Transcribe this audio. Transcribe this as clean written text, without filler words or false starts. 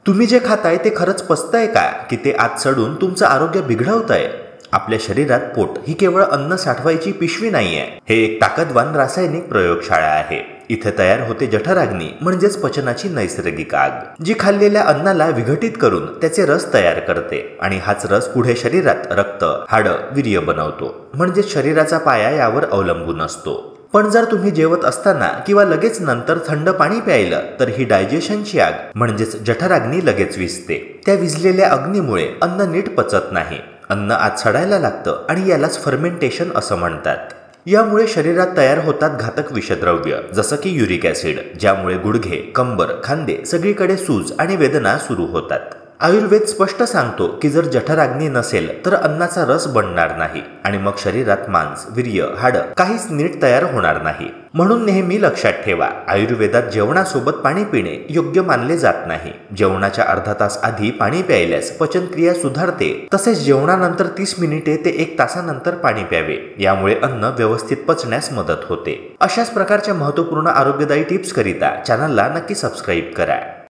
तुम्ही जे खाताय ते खरंच पचतंय का, की ते आत सडून तुमचं आरोग्य बिघडवतंय? आपल्या शरीरात पोट ही केवळ अन्न साठवायची पिशवी नाहीये, हे एक ताकदवान रासायनिक प्रयोगशाळा आहे. इथे तयार होते जठराग्नी, म्हणजेच पचनाची नैसर्गिक आग, जी खाल्लेल्या अन्नाला विघटित करून त्याचे रस तयार करते आणि हाच रस पुढे शरीरात रक्त, हाडं, वीर्य बनवतो. म्हणजेच शरीराचा पाया यावर अवलंबून असतो. पण जर तुम्ही जेवत असताना किंवा लगेच नंतर थंड पाणी प्यायलं तर ही डायजेशनची आग म्हणजेच जठराग्नी लगेच विझते. त्या विझलेल्या अग्नीमुळे अन्न नीट पचत नाही, अन्न आत सडायला लागतं आणि यालाच फर्मेंटेशन असं म्हणतात. यामुळे शरीरात तयार होतात घातक विषद्रव्य जसं की युरिक ॲसिड, ज्यामुळे गुडघे, कंबर, खांदे सगळीकडे सूज आणि वेदना सुरू होतात. आयुर्वेद स्पष्ट सांगतो की जर जठराग्नी नसेल तर अन्नाचा रस बनणार नाही आणि मग शरीरात मांस, वीर्य, हाडं काहीच नीट तयार होणार नाही. म्हणून नेहमी लक्षात ठेवा, आयुर्वेदात जेवणासोबत पाणी पिणे योग्य मानले जात नाही. जेवणाच्या अर्धा तास आधी पाणी प्यायल्यास पचनक्रिया सुधारते, तसेच जेवणानंतर 30 मिनिटे ते 1 तासानंतर पाणी प्यावे. यामुळे अन्न व्यवस्थित पचण्यास मदत होते. अशाच प्रकारच्या महत्त्वपूर्ण आरोग्यदायी टिप्स करिता चॅनलला नक्की सबस्क्राईब करा.